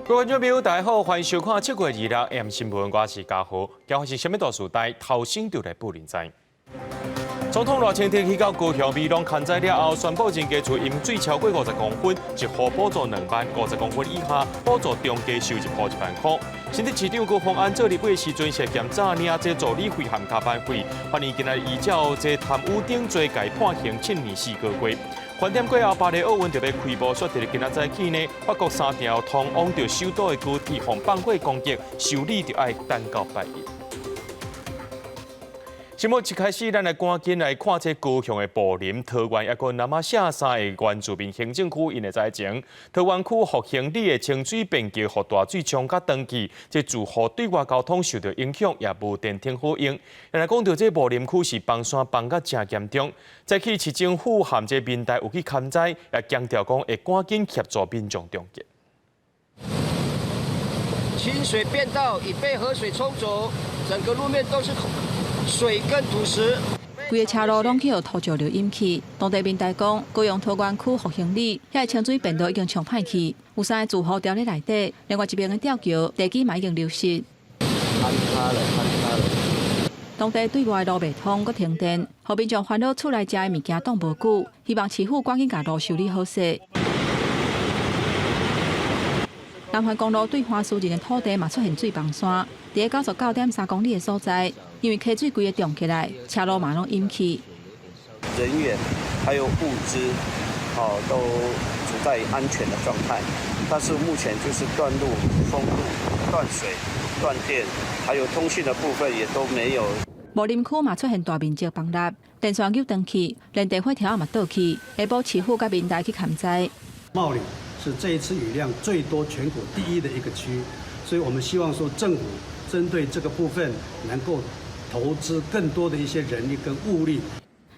各位观众朋友，大家好，欢迎收看7月2日 AM 新闻，我是嘉豪。今日是什么大事？带头先就来报认知。总统赖清德去到高雄美浓勘灾了后，宣布增加厝饮水超过50公分，一户补助2万；50公分以下补助中价收1户1万块。新竹市长高虹安做立委时阵，涉嫌诈领这助理费含加班费，反而今日依照这贪污顶罪，改判刑7年4个月。饭店过后，巴黎奥运特别开幕雪地今仔早起呢，法国3条通往着首都的高铁，防放火攻击，修理就要等到8日。新闻一开始，咱来赶紧来看这高雄的布林、桃园也个南马下三个原住民行政区，因的在前，桃园区复兴里的清水便桥和大水冲甲登记，这住户对外交通受到影响，也无电梯好用。来讲到这布林区是崩山崩甲真严重，再去市政府含这民代有去勘灾，也强调讲会赶紧协助民众终结。清水变道已被河水冲走，整个路面都是水跟土石，规个车路拢去互土石流引起。当地民代讲，高雄桃园区复兴里遐个清水便道已经冲歹去，有3个住户掉咧内底，另外一边的吊桥地基嘛已经流失。当地对外路袂通，佮停电，互民众烦恼厝内食的物件冻无久，希望市府赶紧甲路修理好势。南环公路对花树人的土地嘛出现水崩山，伫个99.3公里的所在，因为溪水规个涨起来，车路嘛拢淹起。人员还有物资，都处在安全的状态，但是目前就是断路、封路、断水、断电，还有通讯的部分也都没有。木林区嘛出现大面积崩塌，电线又断去，连电火条嘛倒去，下晡市府甲民代去勘灾。茂林是这一次雨量最多全国第1的一个区，所以我们希望说政府针对这个部分能够投资更多的一些人力跟物力。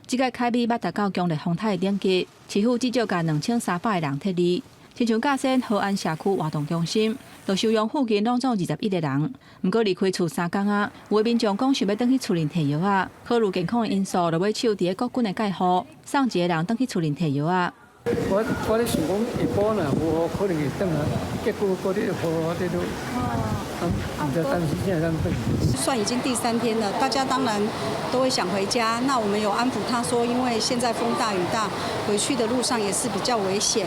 这个凯美捌达到强烈风台的顶级，市府至少甲2300个人撤离。亲像甲先河安社区活动中心，就收容附近拢总21个人。不过离开厝3天啊，有的民众讲想要转去厝里摕药啊，考虑健康的因素，就要手伫个国军的介护，送一个人转去厝里摕药啊。我咧想讲一般啦，无可能会转啊，结果嗰啲好啲都，唔知担心现在转。算已经第3天了，大家当然都会想回家。那我们有安抚他说，因为现在风大雨大，回去的路上也是比较危险。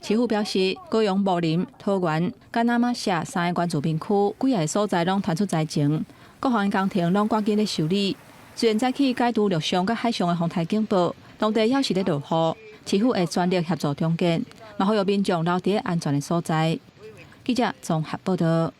市府表示，高雄、木林、桃园、甲南马社3个原住民区，几个所在拢传出灾情，各项工程拢赶紧咧修理。虽然早起解除陆上甲海上的风台警报，当地还是咧落雨。市府会全力协助中建，嘛呼吁民众留伫安全的所在。记者综合报道。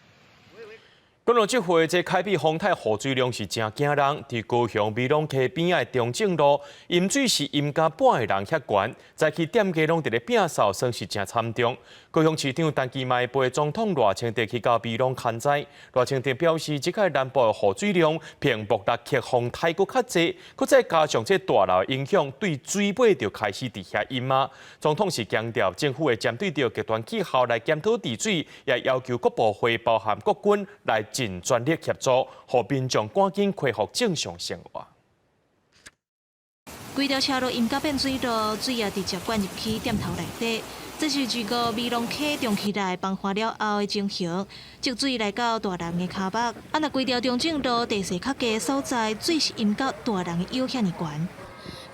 讲到这回，这凯比风台雨水量是真惊人。伫高雄美浓溪边仔中正路，淹水是淹甲半个人遐悬，早起店家拢伫咧摒扫，算是真惨重。高雄市长陈其迈陪总统赖清德去到美浓勘灾。赖清德表示，即个南部的雨水量平木力克风台阁较济，搁再加上这大楼的影响，对水尾就开始伫遐淹啊。总统是强调，政府会针对着极端气候来检讨治水，也要求各部会包含国军来尽全力协助，让民众赶紧恢复正常生活。规条车路淹甲变水路，水也直接灌入去店头内底。这是据个美浓溪重起来崩化了后的情形，积水来到大人的骹目。若规条中正路地势较低的所在，水是淹到大人的腰遐尼悬。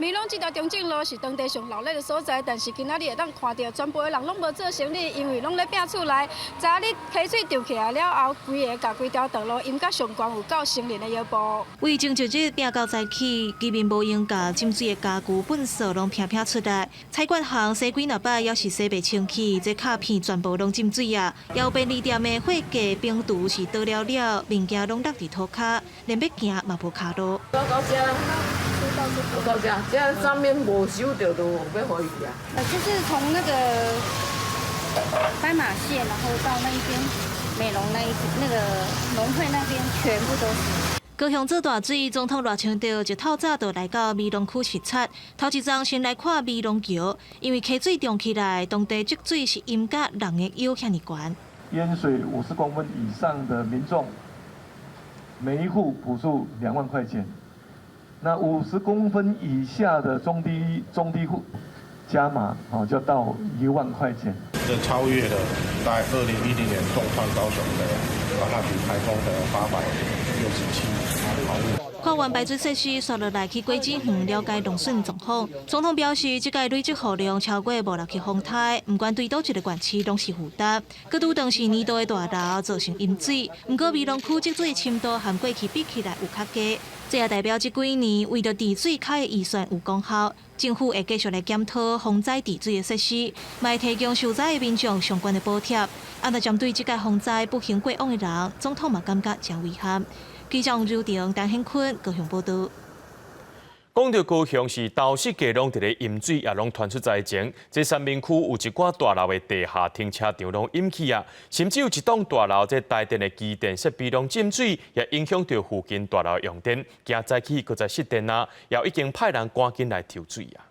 美浓这条中正路是当地上闹热的所在，但是今仔日会当看到全部的人拢无做生理，因为拢咧摒厝内。早日溪水涨起来了后，规条道路淹到上悬有到成人的腰部。为拯救这摒到早起，居民无用甲浸水的家具粪扫拢撇出来，菜馆行洗几若摆也是洗袂清气，这卡片全部拢浸水啊！腰便利店的货架冰厨是倒了，物件拢落伫涂骹，连要行嘛无骹路。我到家，这上面无收到都要回去啊。就是从那个斑马线，然后到那一边美容那个农会那边，全部都是。高雄做大水，总统赖清德就透早就来到美浓区视察。头一站先来看美浓桥，因为溪水涨起来，当地积水是淹甲人的腰遐尼悬。淹水50公分以上的民众，每一户补助2万块钱。那50公分以下的中低户加码，就到1万块钱。这超越了在2010年重创高雄的那笔台风的867毫米。看完排水设施，刷落来去果子园了解农损状况。总统表示，这届累积雨量超过500级风台，不管对倒一个县市拢是负担。佮拄当是年度的大楼造成淹水，不过美浓区积水深度和过去比起来有较低。这也代表这几年为了治水开的预算有功效，政府会继续来检讨防灾治水的设施，卖提供受灾的民众相关的补贴。若针对这届洪灾不幸过往的人，总统嘛感觉真遗憾。记者王汝婷、陈显坤高雄报道。讲到高雄市豆湿街拢伫咧淹水，也拢传出灾情。这三明区有一寡大楼的地下停车场拢淹起啊，甚至有一栋大楼这台电的机电设备拢浸水，也影响到附近大楼的用电。惊早起搁再失电啊，也已经派人赶紧来抽水啊。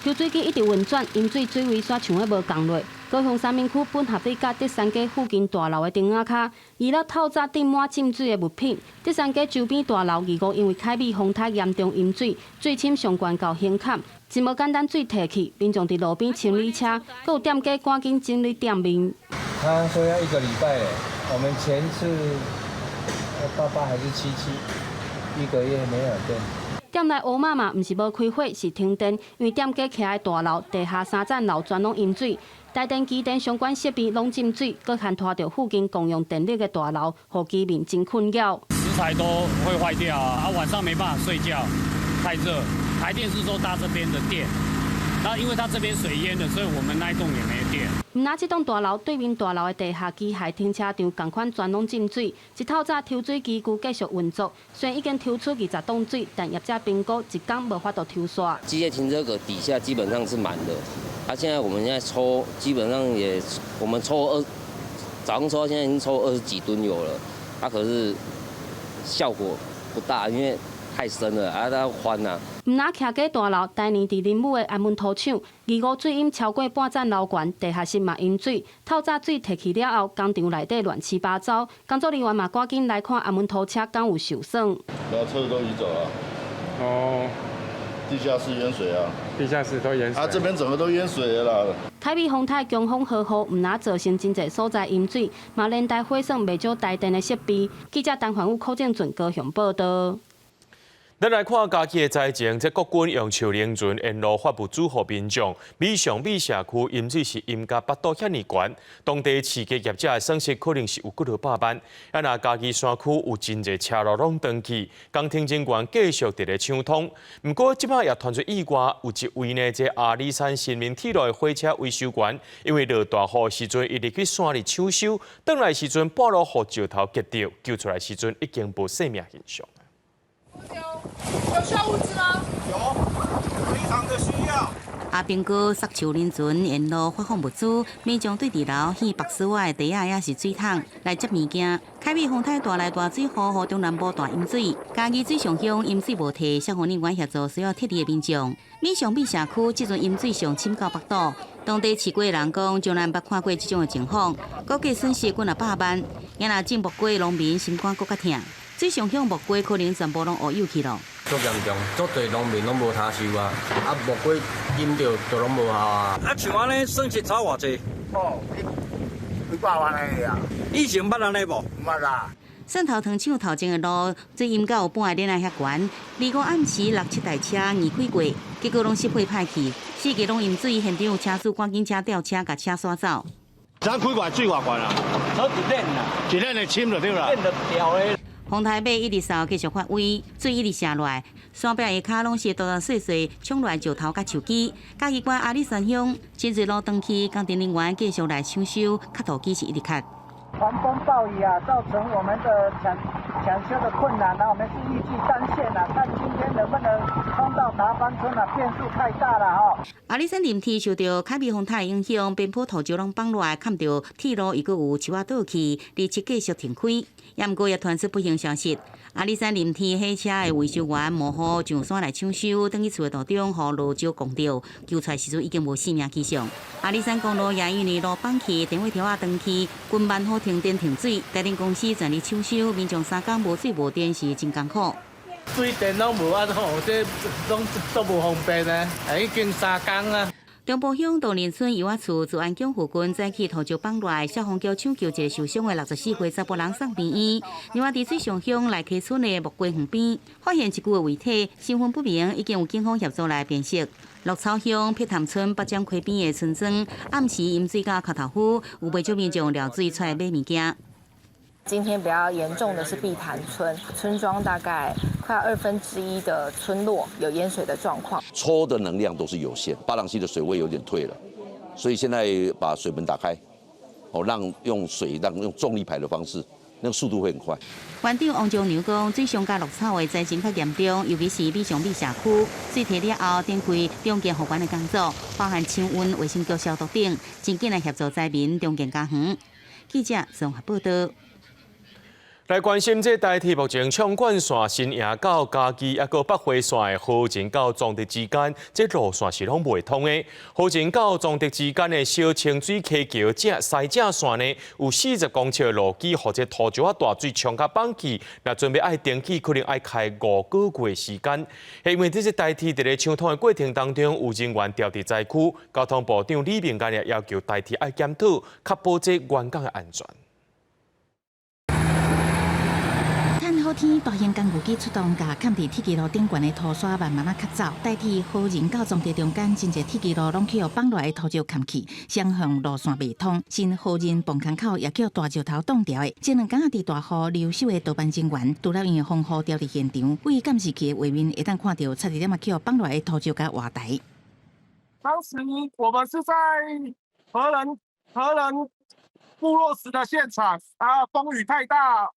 抽水机一直运转，淹水水位煞像要无降落。高雄三明区本合里甲德山街附近大楼的顶仔骹，遗落透早顶满浸水的物品。德山街周边大楼2号因为凯比风台严重淹水，水深上悬到胸坎，真无简单水提去，民众伫路边清理车，搁有店家赶紧整理店面。他说要1个礼拜嘞，我们前次88还是77，1个月没有电。店内乌妈妈毋是无开火，是停电，因为店家徛在大楼地下3层楼全拢淹水，台电、机电相关设备拢浸水，搁牵拖到附近共用电力的大楼，互居民真困扰。食材都会坏掉啊，晚上没办法睡觉，太热。台电是说搭这边的电，那因为它这边水淹了，所以我们那一栋也没电。毋那这栋大楼对面大楼的地下机械停车场同款全拢浸水，一透早抽水机具继续运作，虽然已经抽出20桶水，但业者评估一天无法度抽刷。机械停车格底下基本上是满的，现在我们现在抽，基本上我们早上抽，现在已经抽20几吨有了，可是效果不大，因为太深了，它翻呐。毋那徛过大楼，台年伫林武的安门土厂，2号水淹超过半层楼悬，地下室嘛淹水。透早水提去了后，工厂内底乱七八糟，工作人员嘛赶紧来看安门土车敢有受损。车都移走了。哦。地下室淹水啊！地下室都淹水。这边整个都淹水了啦。台北风台强风豪雨，毋那造成真侪所在淹水，嘛连带毁损未少台电的设备。记者陈环武、柯正俊高雄报道。咱来看家己的灾情，这国军用树林船沿路发物资予民众。美上美社区淹水是淹甲8度遐尼悬，当地市集业者的损失可能是有几落百万。若家己山区有真侪车路拢断去，工程人员继续伫咧抢通。不过即摆也传出意外，有一位呢，这阿里山新民铁路的火车维修员，因为落大雨时阵，一直去山里抢修，转来时阵半路雨石头夹到，救出来时阵已经无生命现象。有需要物资吗？有，非常的需要。阿兵哥塞树林船沿路发放物资，民众对伫楼掀白丝袜的地仔也是水桶来接物件。凯美风台大来大水，雨中南部大淹水，嘉义水上乡淹水无退，消防人员协助需要撤离的民众。美上美社区即阵淹水上深到8度，当地市过的人讲，从来捌看过这种的情况，估计损失近600万。也若进木过农民心肝搁较痛。水上乡木瓜可能全部拢黑黝去咯。足严重，足侪农民拢无他收啊，木瓜淹着就拢无效啊。像安尼损失差偌济？哦，几百万个啊！以前捌安尼无？毋捌啦。汕头糖厂头前的路水淹到有半个点遐悬，2、5暗时6、7台车移开过，结果拢失火歹去，4个拢淹水，现场有车主赶紧车吊车，甲车刷走。咱开外水偌悬啊？好一点啦，一点就深就对啦。点就掉的。风台尾一直扫继续发威，水一直下落来，山壁下骹拢是大大细细冲落来石头甲树枝。嘉义县阿里山乡真侪路断去，工程人员继续来抢修，卡土机是一直卡。狂风暴雨啊，造成我们的抢修的困难啊，我们是预计单线啊，看今天能不能通到达芳村啊，变数太大了哈。阿里山林铁受到凯美风台影响，边坡土石拢放落来，看到铁路又搁有树仔倒去，而且继续停开。也毋过也传出不幸消息，阿里山林铁火车的维修员冒雨上山来抢修，等去厝的途中，予落石撞到，救出来时阵已经无性命迹象。阿里山公路也因为路放去，电话条啊断去，均万户停电停水，台电公司全力抢修，民众3天无水无电是真艰苦。水电拢无啊，吼，这拢足无方便呢，已经3天啊。中部乡道林村油仔厝自安宫附近早起土石崩落，消防局抢救一个受伤的64岁查甫人送病院。另外，伫水上乡内溪村的木瓜园边，发现一具遗体，身份不明，已经有警方协助来辨识。鹿草乡碧潭村北江溪边的村庄，暗时淹水到脚头夫，有不少民众撩水出来买物件。今天比较严重的是碧潭村，村庄大概快1/2的村落有淹水的状况。抽的能量都是有限，巴朗溪的水位有点退了，所以现在把水门打开，让用重力排的方式，那个速度会很快。园长王忠牛讲，水上加绿草的灾情较严重，尤其是美上美社区，水退了后展开中建复原的工作，包含清温、卫生局消毒等，真紧来协助灾民重建家园。记者综合报道。来关心这台铁目前畅管线新营到嘉义，还有北回线的河前到庄德之间，这路线是拢袂通的。河前到庄德之间的小清水溪桥西正线呢，有40公尺的路基，或者土石啊大水冲甲放弃，那准备爱登记，可能爱开5个月时间。因为这些台铁伫咧抢通的过程当中，有人员掉伫灾区，交通部长李明干也要求台铁爱检讨，确保这员工的安全。好天，大型工具机出动，甲砍伫铁轨路顶悬的土沙慢慢卡走，代替河人到庄地中间，真侪铁轨路拢去互放落来的土石砍去，双向路线未通。新河人泵坑口也叫大石头挡掉的。前2天伫大雨留守的导班人员，除了因为风雨调伫现场，为监视器的画面会当看到差一点去互放落来的土石甲瓦台。当时我们是在荷人部落时的现场，风雨太大。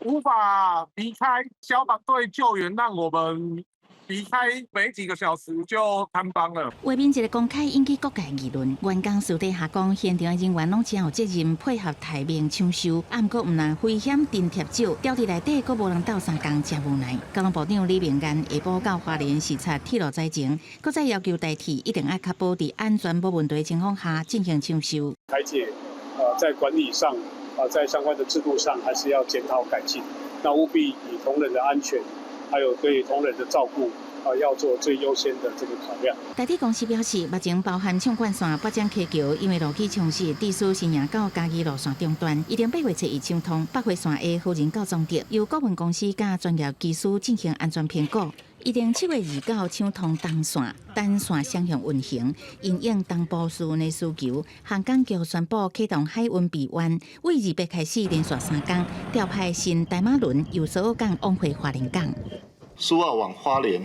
无法离开，消防队救援让我们离开没几个小时就坍方了。画面一个公开引起各界议论。员工私底下讲，现场的人员拢真有责任配合台面抢修，不过毋但危险津贴少，掉伫内底，阁无人斗相共，真无奈。交通部长李明干下晡到花莲视察铁路灾情，搁再要求台铁一定要确保伫安全无问题的情况下进行抢修。台铁在管理上。在相关的制度上还是要检讨改进，那务必以同仁的安全，还有对同仁的照顾，要做最优先的这个考量。台铁公司表示，目前包含畅管线北江溪桥，因为路基冲蚀，地属新营到嘉义路线中段，一定8月初畅通。北回线的河人到庄德，由顾问公司甲专业技师进行安全评估。一定7月29畅通东线，单线双向运行。因应东部市运的需求，航港局宣布启动海运闭湾，为2月开始连续3天调派新大马轮由苏澳港往回花莲港。苏澳往花莲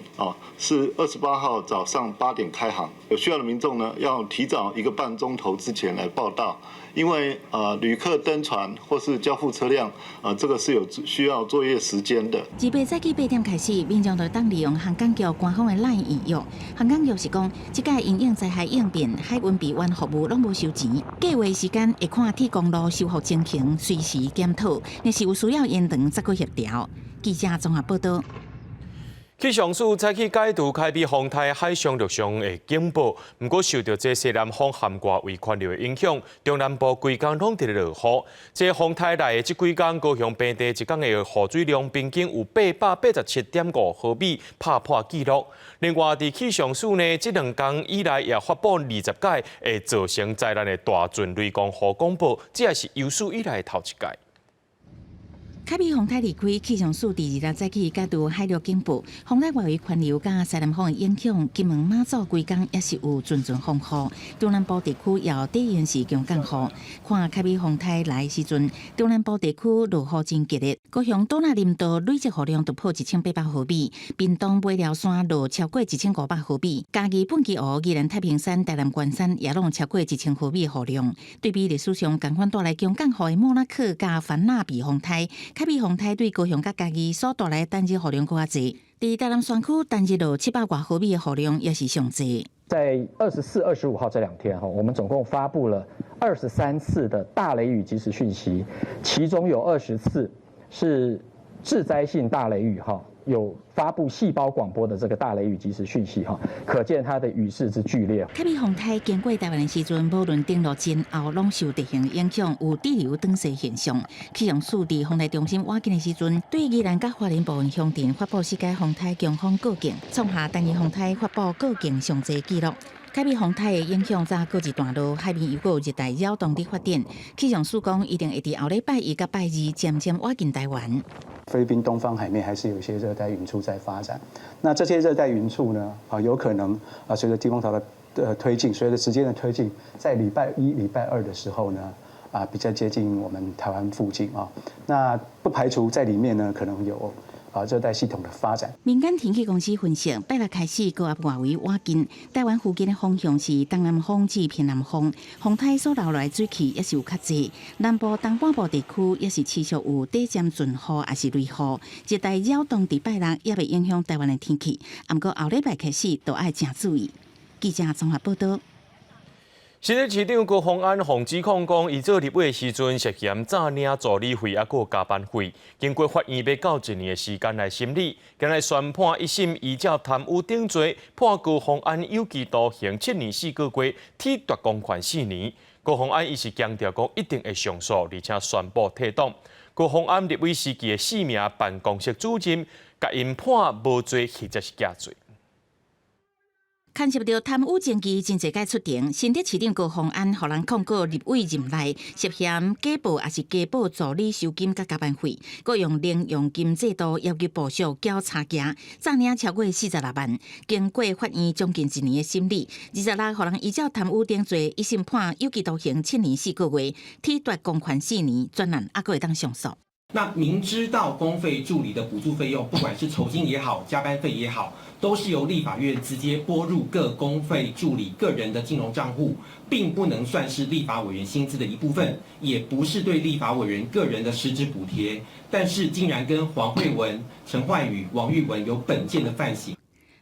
是28号早上8点开航，有需要的民众呢要提早1个半钟头之前来报到，因为旅客登船或是交付车辆这个是有需要作业时间的。2月早起8点开始，民众就当利用航港局官方的 LINE 预约。航港局是讲，这届因应灾害应变，海运闭湾服务拢无收钱，计划时间会看铁公路修复情形，随时检讨，若是有需要延长，再搁协调。记者综合报道。气象署采取解除开辟风台海上陆上的警报，不过受到这西南风涵盖微环流的影响，中南部规天拢在落雨。这风台内的这几天，高雄平地一天的雨水量平均有887.5毫米，拍破纪录。另外，伫气象署呢，这2天以来也发布20届会造成灾难的大圳雷公雨公布，这也是有史以来头一届。开辟风台离开，气象署第2日早起解除海陆警报，风台外围环流加西南风的影响，金门、马祖规天也是有阵阵风雨。中南部地区也有低温时强降雨。看开辟风台来时阵，中南部地区落雨真激烈，高雄岛那林道累积雨量突破1800毫米，屏东尾寮山落超过1500毫米，嘉义本基湖、宜兰太平山、台南关山也拢超过1000毫米的雨量。对比历史上同款带来强降雨的莫拉克加凡纳比风台。开辟风台对高雄甲嘉义所带来单日雨量更加侪，伫台南山区单日落700多毫米的雨量也是上侪。在24、25号这2天我们总共发布了23次的大雷雨即时讯息，其中有20次是致灾性大雷雨有发布细胞广播的这个大雷雨即时讯息可见它的雨势之剧烈。开辟风台经过台湾的时阵，无论登陆前后，拢受地形影响，有地流短势现象。气象署伫风台中心挖紧的时阵，对宜兰甲花莲部分乡镇发布世界风台强风告警，创下单日风台发布告警上侪纪录。凯比风台的影响再过一段路，海面又有热带扰动的发展。气象署讲，一定会伫后礼拜1甲拜2渐渐挖进台湾。菲律宾东方海面还是有一些热带云束在发展。那这些热带云束呢，有可能随着季风槽的推进，随着时间的推进，在礼拜1、礼拜2的时候呢，比较接近我们台湾附近啊。那不排除在里面呢，可能有热带系统的发展。民间天气公司分析，拜六开始高压外围挖进台湾附近的方向是东南风至偏南风，风台所流来水汽也是有较济。南部东半部地区也是持续有短暂阵雨，也是雷雨。热带扰动伫拜六也会影响台湾的天气，不过后礼拜开始都要真注意。记者综合报道。新北市长高虹安防指控讲，伊做立委的时阵涉嫌诈领助理费，还有加班费。经过法院要到1年的时间来审理，今日宣判一审依照贪污定罪，判高虹安有期徒刑7年4个月，体罚公款4年。高虹安伊是强调讲一定会上诉，而且宣布退党。高虹安立委时期的4名办公室主任，甲因判无罪或者是假罪。牵涉到贪污证据真侪届出庭，新北市长高虹安互人控告立委任内涉嫌假报也是假报助理收金甲加班费，佮用零用金制度要求报销缴差价，诈领超过46万。经过法院将近1年的审理，26互人依照贪污定罪一审判有期徒刑7年4个月，体罚公款4年，专案还佫会当上诉。那明知道公费助理的补助费用，不管是酬金也好，加班费也好，都是由立法院直接拨入各公费助理个人的金融账户，并不能算是立法委员薪资的一部分，也不是对立法委员个人的实质补贴，但是竟然跟黄惠文、陈焕宇、王玉文有本件的犯行。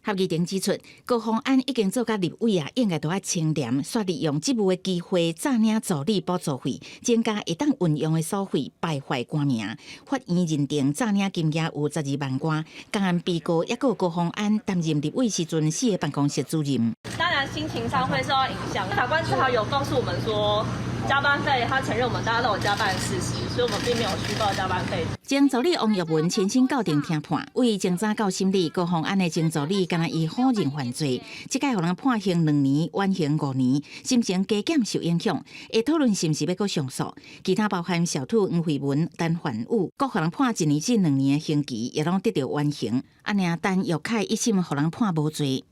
合议庭指出，高虹安已经做甲立委应该都要清廉，煞利用职务的机会诈领助理补助费，增加会当运用的所费，败坏官名。法院认定诈领金额有12万元，共案被告也有高虹安担任立委时阵4个办公室主任。当然，心情上会受到影响。法官至少有告诉我们说，加班费他承认我们大家都有加班的事实，所以我们并没有虚报加班费。前助理王玉文亲身到庭听判，为前早到审理高虹安的前助理，敢若以否认犯罪，即届互人判刑2年，缓刑5年，心情加减受影响。会讨论是毋是要搁上诉？其他包含小兔黄惠文、陈焕宇，各互人判1年至2年的刑期，也拢得到缓刑。安尼但岳凯一审互人判无罪。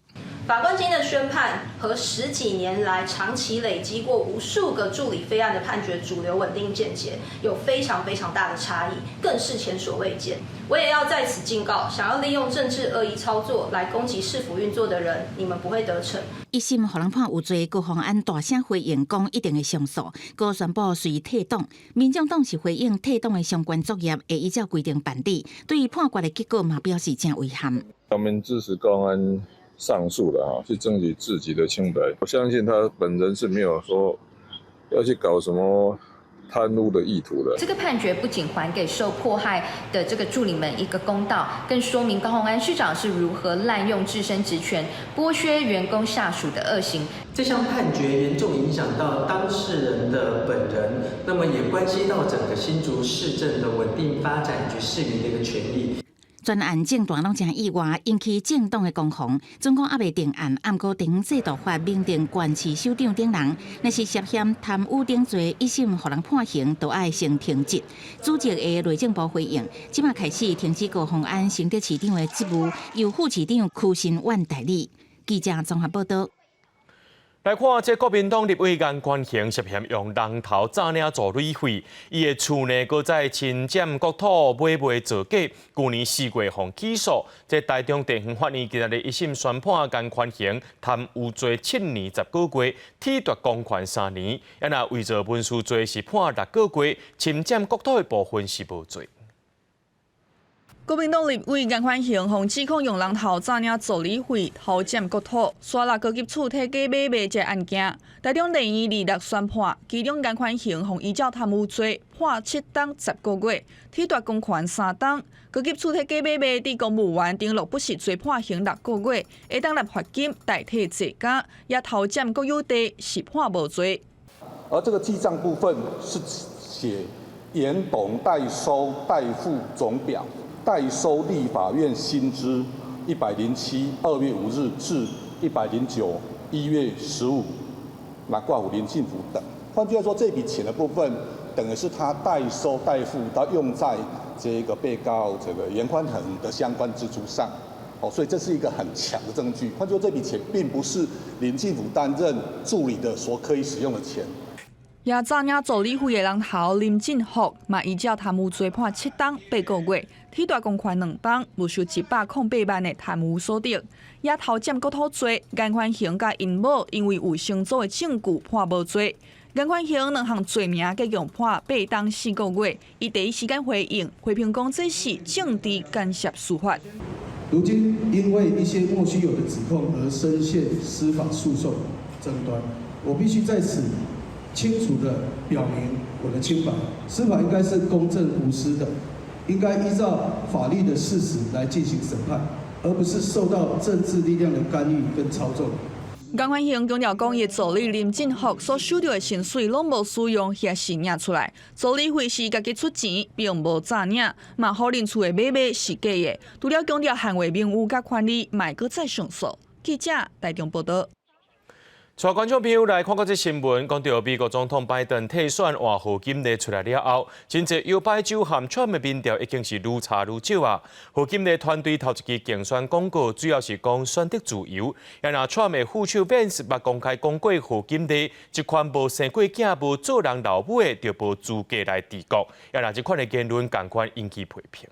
法官今天的宣判和10几年来长期累积过无数个助理非案的判决主流稳定见解有非常大的差异，更是前所未见。我也要在此警告，想要利用政治恶意操作来攻击市府运作的人，你们不会得逞。一审互人判有罪，高虹安大声回应讲一定会上诉，高宣布随退党。民众党是回应退党的相关作业会依照规定办理，对于判决的结果嘛表示真遗憾。我们支持高虹安上诉了去争取自己的清白。我相信他本人是没有说要去搞什么贪污的意图的。这个判决不仅还给受迫害的这个助理们一个公道，更说明高虹安市长是如何滥用自身职权剥削员工下属的恶行。这项判决严重影响到当事人的本人，那么也关系到整个新竹市政的稳定发展以及市民的一个权益。专案政党拢真意外，引起政党的攻防。总共还未定案，暗过庭制度法明定县市首长等人，若是涉嫌贪污等罪，一审互人判刑，都要先停职。主席的内政部回应，即马开始停止高虹安新北市长的职务，由副市长屈新婉代理。记者综合报道。来看这国民党立委颜关行涉嫌用人头诈领助理费，伊的厝内搁在侵占国土、买卖造假，去年4月被起诉。这台中地方法院今日一审宣判颜关行贪污罪7年10个月，体罚公款3年。也那伪造文书罪是判6个月，侵占国土的部分是无罪。国民党立委颜关行被指控用人头诈领助理费，偷占国土，刷6高级厝体假买卖这案件，台中地院26宣判，其中颜关行被依照贪污罪判7档10个月，体罚公款3档。高级厝体假买卖伫公务员登录不实罪判刑6个月，会当立罚金代替坐监，也偷占国有地是判无罪。而这个记账部分是写严董代收代付总表。代收立法院薪资107，2月5日至109 1月15来挂付林进福等。换句话说，这笔钱的部分等于是他代收代付，到用在这个被告这个严宽恒的相关支出上。所以这是一个很强的证据。换句话说，这笔钱并不是林进福担任助理的所可以使用的钱。也早领助理费的人头林进福，嘛依照贪污罪判7档8个月，体大公款2档，没收108万的贪污所得。也偷占国土罪，严宽恒甲因某因为有相左的证据判无罪。严宽恒2项罪名计共判8档4个月。伊第一时间回应，批评讲这是政治干涉司法。如今因为一些莫须有的指控而深陷司法诉讼争端，我必须在此清楚地表明我的清白。司法应该是公正无私的，应该依照法律的事实来进行审判，而不是受到政治力量的干预跟操纵。严宽恒强调讲，伊助理林进福所收到的薪水拢无使用遐是领出来，助理费是家己出钱，并无诈领，嘛好认厝的买卖是假的。除了强调捍卫名誉甲权利，卖阁再上诉。记者台中报道。带观众朋友来看到这新闻，讲到美国总统拜登替选换贺锦丽出来了后，真侪摇摆州和 Trump 的民调已经是愈差愈少啊。贺锦丽团队头一支竞选广告主要是讲选择自由，也拿 Trump 的副手 Vance 捌公开讲过贺锦丽这款无生过囝、无做人老母的，就无资格来治国，也拿这款的言论共款引起批评。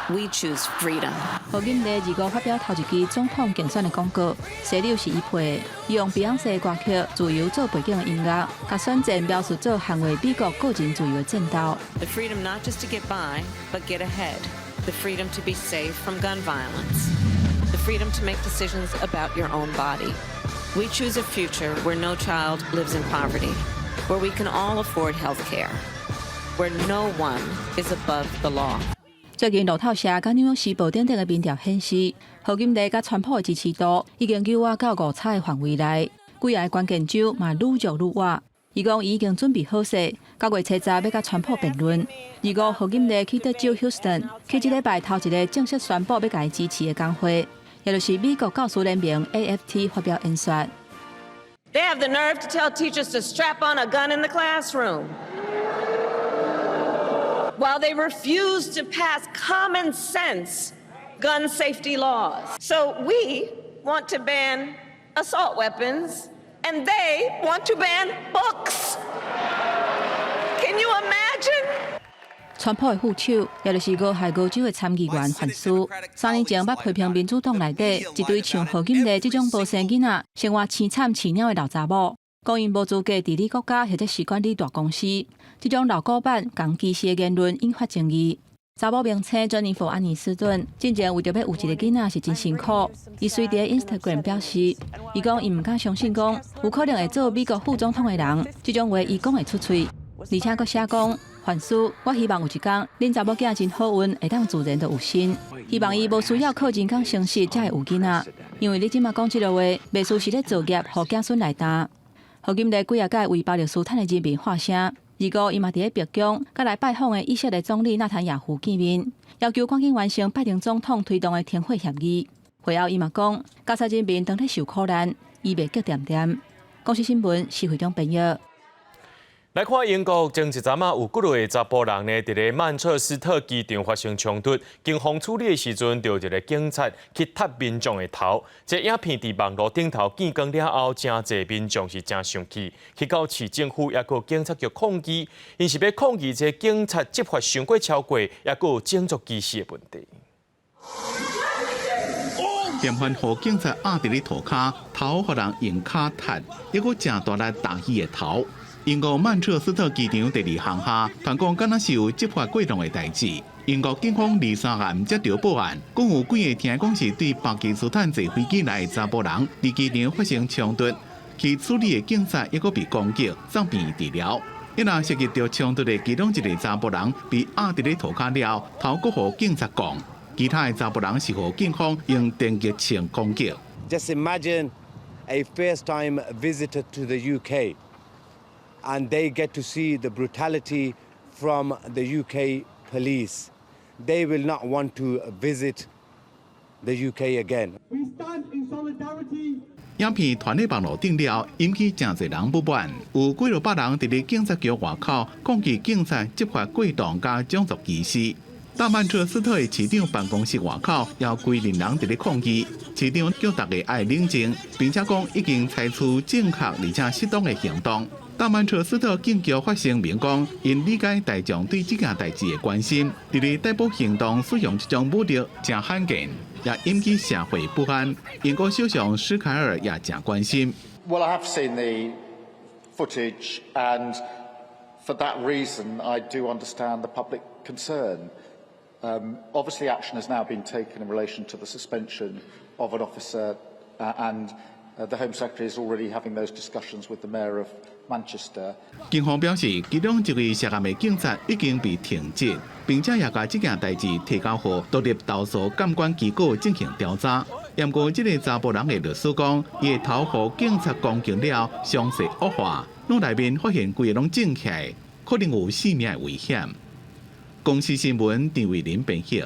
We choose freedom。贺锦丽2月发表头一支总统竞选的广告，洗流是伊配的，伊用 Beyonce 歌曲《自由》做背景的音乐，甲选战描述做捍卫美国个人自由的战斗。The freedom not just to get by, but get ahead. The freedom to be safe from gun violence. The freedom to make decisions about your own body. We choose a future where no child lives in poverty, where we can all afford health care, where no one is above the law. 最近路透社甲纽约时报等等的民调显示，贺锦丽甲川普的支持度已经扭滑到误差的范围内，几个关键州嘛愈弱愈滑。伊讲伊已经准备好势，9月7日要甲川普辩论。2月贺锦丽去德州 Houston 去一礼拜头一个正式宣布要甲伊支持的工会，也就是美国教师联盟 AFT 发表演说。They have the nerve to tell teachers to strap on a gun in the classroom, while they refuse to pass common sense gun safety laws. So we want to ban assault weapons, and they want to ban books. Can you imagine? 川普的副手，也就是俄亥俄州的参议员范斯，3年前捌批评民主党内底一堆像贺锦丽这种无生囡仔、生活凄惨饲鸟的老查某，讲因无资格治理国家或者是管理大公司。这种老古板、讲歧视的言论引发争议。查某名称珍妮佛·安妮斯顿，之前为着要有一个囡仔是真辛苦。伊随伫 Instagram 表示，伊讲伊唔敢相信讲有可能会做美国副总统的人，这种话伊讲会出嘴。而且佫写讲，范斯，我希望有一天恁查某囝真好运，会当自然就有心。希望伊无需要靠人工诚实才会有囡仔，因为你即马讲这个话，袂输是咧造业，互子孙来担。贺锦丽几啊届为爆料斯坦的人民发声。2月，伊嘛伫咧白宫，甲来拜访的以色列总理纳坦雅胡见面，要求赶紧完成拜登总统推动的停火协议。会后，伊嘛讲，加沙人民当咧受苦难，伊袂激点点。公司新闻是会中朋友。来看英国前一阵啊，有几类查甫人呢，伫咧曼彻斯特机场发生冲突，警方处理的时阵，就一个警察去踢民众的头。这影片伫网络顶头见光了后，真侪民众是真生气，去到市政府也有警察局抗议，因是要抗议这警察执法伤过超过，也有种族歧视的问题。嫌犯互警察压伫咧涂骹，头互人用骹踢，一个正大力打伊的头。英国曼彻斯特机场第2航厦，传讲敢若是有执法过当的代志。英国警方2、3暗接到报案，讲有几个听讲是对巴基斯坦坐飞机来的查甫人伫机场发生冲突，去处理的警察抑阁被攻击，送病治疗。一若涉及到冲突的其中一个查甫人被压伫咧涂骹了，头阁互警察讲，其他的查甫人是互警方用电击枪攻击。Just imagine a first-time visitor to the UK. And they get to see the brutality from the UK police. They will not want to visit the UK again. We stand in solidarity. 影片传喺网络顶了，引起真侪人不满。有几落百人伫咧警察局外口抗议警察执法过当加种族歧视。大曼彻斯特的市长办公室外口也有几人伫咧抗议，市长叫大家爱冷静，并且讲已经采取正确而且适当的行动。大曼彻斯特警局发声明讲，因理解大众对这件代志的关心，伫咧逮捕行动使用这种武力真罕见，也引起社会不安。英国首相施凯尔也真关心。Well, I have seen the footage, and for that reason, I do understand the public concern. Obviously, action has now been taken in relation to the suspension of an officer, and the Home Secretary is already having those discussions with the Mayor of Manchester. 警方表示，其中一位涉案的警察已经被停职，并且也把这件代志提交予独立投诉监管机构进行调查。不过，这个查甫人的律师讲，伊的头予警察攻击了，伤势恶化，脑内面发现规个拢肿起来，可能有性命的危险。公司新闻张伟林编辑。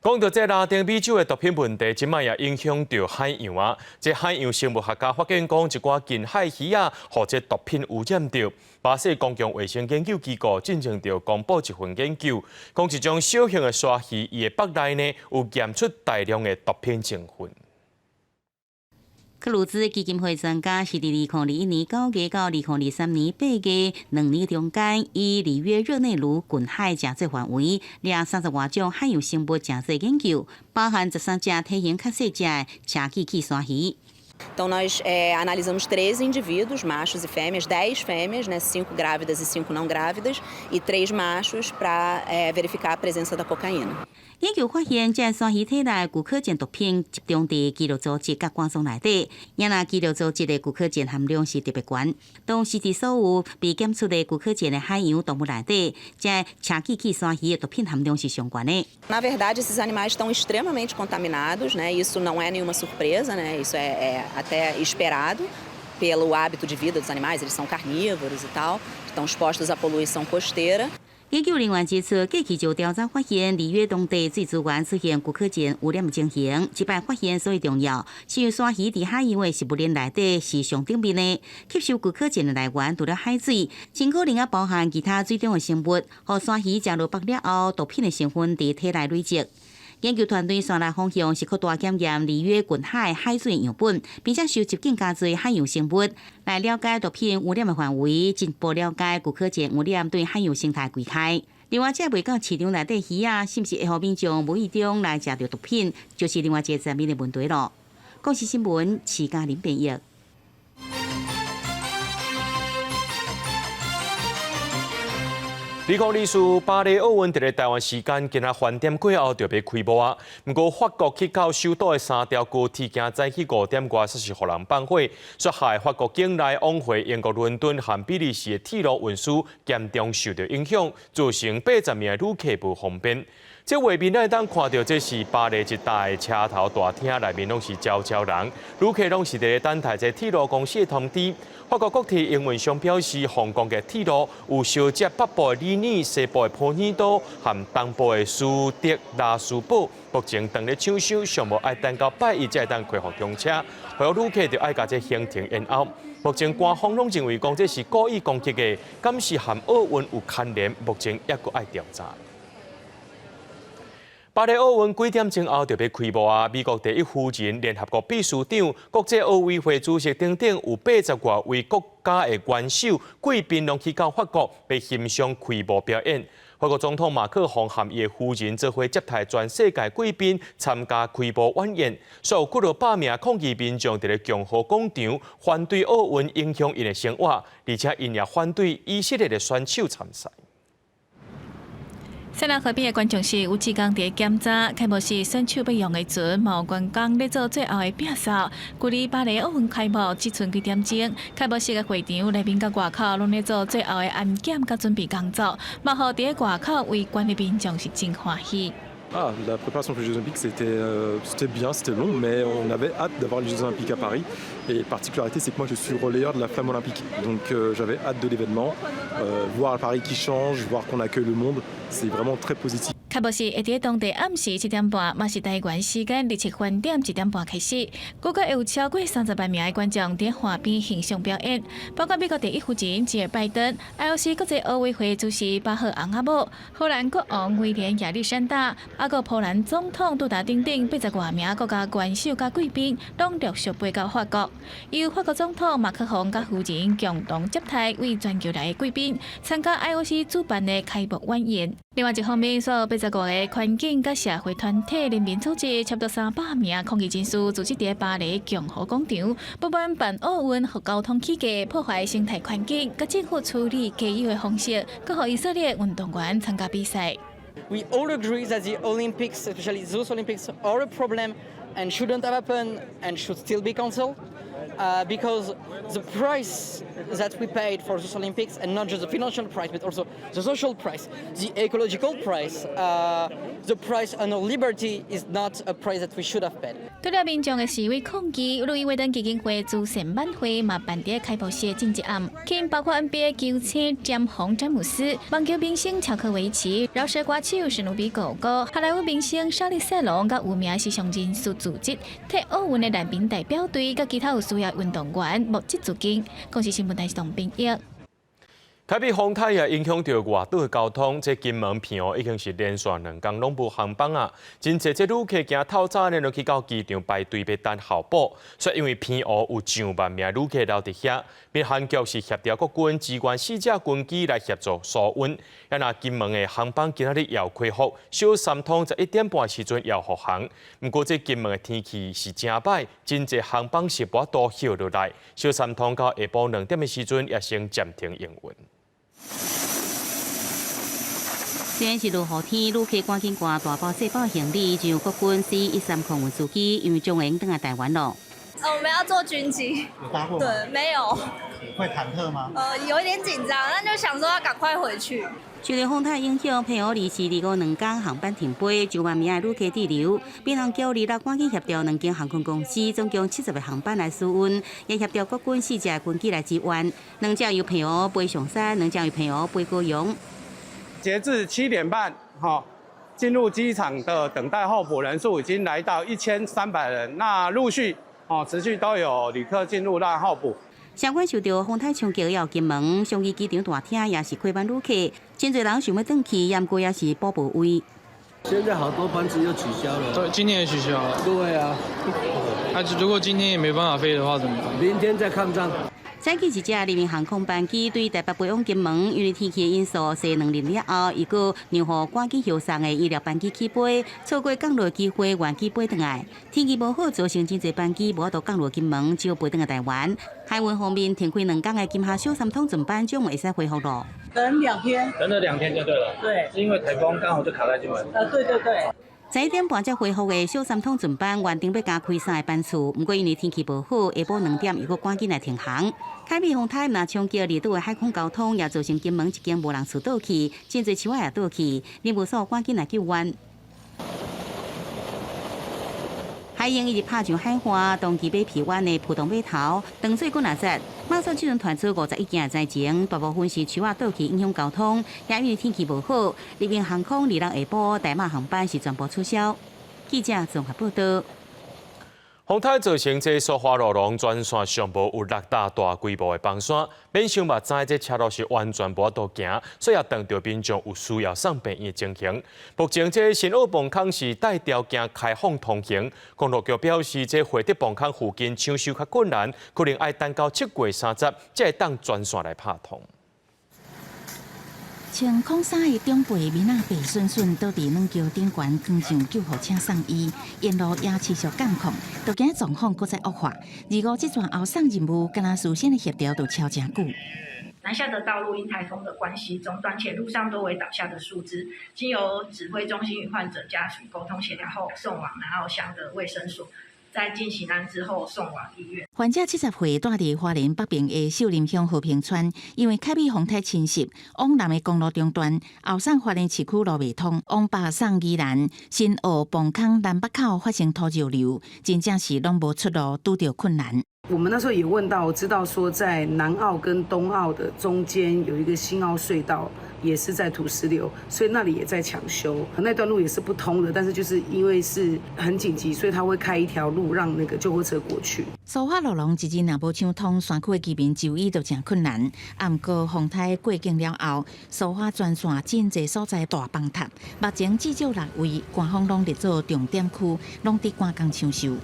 讲到这拉丁美洲的毒品问题，即卖也影响到海洋啊。这海洋生物学家发现讲，一寡近海鱼啊，和这毒品污染到。巴西公共卫生研究机构进行着公布一份研究，讲一种小型的鲨鱼，伊的腹内呢有验出大量的毒品成分。克鲁兹基金会专家是伫2021年9月到2023年8月2年中间，以里约热内卢近海真济范围，掠30多种海洋生物真济研究，包含13只体型较细只的车基器鲨鱼。Então, nós analisamos 13 indivíduos, machos e fêmeas, 10 fêmeas, né, 5 grávidas e 5 não grávidas, e 3 machos para verificar a presença da cocaína. 研究发现，这鲨鱼体内古柯碱毒品集中在肌肉组织甲肝脏内底，也那肌肉组织的古柯碱含量是特别高。当时伫所有被检出的古柯碱的海洋动物内底，这车基器鲨鱼的毒品含量是上高的。Na verdade, esses animais estão extremamente contaminados, né? Isso não é nenhuma surpresa, né? Isso é até esperado pelo hábito de vida dos animais. Eles são carnívoros e tal, estão expostos à poluição costeira. 研究人员指出，过去就调查发现，里约当地水资源出现古柯碱污染的情形。这摆发现所以重要，是因为鲨鱼伫海洋的食物链内底是上顶面的，吸收古柯碱的来源除了海水，真可能也包含其他水中的生物。和鲨鱼食落腹了后，毒品的成分伫体内累积。研究团队选择方向是扩大检验里约近海海水样本，并且收集更加多海洋生物，来了解毒品污染的范围，进一步了解古柯碱污染对海洋生态危害。另外，这未到市场内底鱼啊，是不是会互民众无意中来食到毒品，就是另外一个层面的问题咯。国视新闻徐嘉玲编译。2024巴黎奥运伫咧台湾时间今仔饭店过后就要开幕啊。不过法国去到首都的3条高铁行早起5点外，说是互人放火，杀害法国境内往回英国伦敦和比利时的铁路运输严重受到影响，造成80名旅客不方便。这画面咱当看到，这是巴黎一带的车头大厅内面拢是焦焦人，旅客拢是伫咧等待这铁路公司的通知。法国国铁英文上表示，香港嘅铁路有小接北部的里尼、西部的普尼多和东部的苏德拉斯堡，目前当咧抢修，尚无爱等到拜一才会当开放通车，所有旅客就爱甲这行程延后。目前官方拢认为讲这是故意攻击的，敢是和奥运有牵连，目前也阁爱调查。巴黎奥运几点钟后就要开幕啊！美国第一夫人、联合国秘书长、国际奥委会主席等等，有80多位国家的元首、贵宾拢去到法国，被欣赏开幕表演。法国总统马克龙和伊的夫人做伙接待全世界贵宾参加开幕晚宴，所有几100名抗议民众伫咧共和广场反对奥运影响因的生活，而且因也反对以色列的选手参赛。西南河边的观众席有职工伫检查，开幕式选手要用的船，毛员工咧做最后的摒扫。距离巴黎奥运开幕只剩几点钟，开幕式的会场内面甲外口拢咧做最后的安检甲准备工作。幕后伫咧外口围观的民众是真欢喜。Ah, la préparation pour les Jeux Olympiques, c'était bien, c'était long, mais on avait hâte d'avoir les Jeux Olympiques à Paris. Et la particularité, c'est que moi, je suis relayeur de la flamme olympique. Donc j'avais hâte de l'événement. Voir Paris qui change, voir qu'on accueille le monde, c'est vraiment très positif. 开幕式会伫当地暗时7点半，嘛是台湾时间日出饭点1点半开始。估计有超过30万名的观众伫岸边欣赏表演，包括美国第一夫人吉尔拜登、IOC 国际奥委会主席巴赫昂阿姆、荷兰国王威廉亚历山大，还有波兰总统杜达等等80多名国家元首甲贵宾，拢陆续飞到法国。由法国总统马克龙甲夫人共同接待为全球来的贵宾，参加 IOC 主办的开幕晚宴。另外一方面，所有80多个环境甲社会团体人民组织，差不多300名抗议人士组织伫巴黎共和广场，不满办奥运和交通起价，破坏生态环境，甲政府处理既有的方式，佮互以色列运动员参加比赛。We all agree that the Olympics, especially those Olympics, are a problem and shouldn't have happened and should still be cancelled. Because the price that we paid for those Olympics, and not just the financial price, but also the social price, the ecological price, the price on our liberty is not a price that we should have paid. 对了民众的示威抗议，路易威登基金会主席晚会嘛办伫开幕式前一暗，并包括 NBA 球星詹皇詹姆斯、棒球明星乔科维奇、饶舌歌手史努比狗狗、好莱坞明星莎莉塞隆甲有名时尚人士组织，替奥运的男兵代表队甲其他有需要运动员募集资金。公司新闻台是董炳益。台北风台也影响到外岛的交通，这金门偏湖已经是连续2天拢无航班啊！真侪这旅客行透早呢，就去到机场排队要等候补，所以因为偏湖有上万名旅客留伫遐，并韩局是协调国军支援4架军机来协助疏运。也那金门的航班今仔日要恢复，小三通11点半时阵要复航。不过这金门的天气是真歹，真侪航班是无多休落来，小三通到下晡2点的时阵也先暂停营运。虽然是落雨天，旅客赶紧挂大包小包行李，就国军 C-130空运司机，因为将会登来台湾咯。我们要坐军机。有搭过吗？对，没有。会忐忑吗？有一点紧张，但就想说要赶快回去。受到风台影响，偏湖离市离5天航班停飞，9万名的旅客滞留。民航局2日赶紧协调2间航空公司，总共70个航班来疏运，也协调国军4架军机来支援。2架由偏湖飞上山，2架由偏湖飞高雄。截至7点半，进入机场的等待候补人数已经来到1300人。那陆续持续都有旅客进入让候补。相关受到风台冲击要金门，双屿机场大厅也是亏班旅客，真侪人想要回去，也过也是补不位。现在好多班次又取消了。对，今天也取消了。对啊。如果今天也没办法飞的话怎么办？明天再抗战。再去一架人民航空班机对台北飞往金门，因为天气的因素，坐2日了后，伊个让予赶紧休送的医疗班机起飞，错过降落机会，原机飞回来。天气无好，造成真侪班机无法度降落金门，只有飞回来台湾。海运方面，停开2天的金厦小三通船班将会使恢复咯。等2天。等了2天就对了。对。是因为台风刚好就卡在金门。对。11点半才恢复的小三通船班，原定要加开3个班次，不过因为天气无好，下晡2点又搁赶紧来停航。凯美风台若冲击离岛的海空交通，也造成金门一间无人厝倒去，真侪树仔也倒去，任务所赶紧来救援。海鹰一直拍上海花，当期马皮湾的浦东码头，淡水滚也马上即阵传出51件灾情，大部分是树仔倒去影响交通，也因为天气无好，人民航空2日下晡台马航班是全部取消。记者综合报道。风台造成这苏花路龙全线上无有6大大规模的崩山，免想目知这车路是完全无法度行，所以也当着民众有需要送病院的情形。目前这新澳磅空是带条件开放通行，公路局表示这惠德磅空附近抢修较困难，可能要等到7月30才会当全线来拍通。穿空衫的长辈面仔白顺顺倒伫软桥顶悬扛上救护车送医，沿路也持续监控，就惊状况搁再恶化。25这段后送任务，跟他事先的协调都超真久。南下的道路因台风的关系中断，且路上多为倒下的树枝，经由指挥中心与患者家属沟通协调后，送往南澳乡的卫生所。在进行完之后送往医院。患者70岁，住伫花莲北边的秀林乡和平村，因为凯美风台侵袭，往南的公路中断，后送花莲市区路未通，往北送宜兰，新澳磅空南北口发生土石流，真正是拢无出路，拄着困难。我们那时候也问到，知道说在南澳跟东澳的中间有一个新澳隧道，也是在土石流，所以那里也在抢修，那段路也是不通的，但是就是因为是很紧急，所以他会开一条路让那个救护车过去。苏花路龙一日若无抢通，山区的居民就医就真困难。毋过风台过境了后，苏花全线真侪所在大崩塌，目前至少6位官方拢列做重点区，拢伫赶工抢修。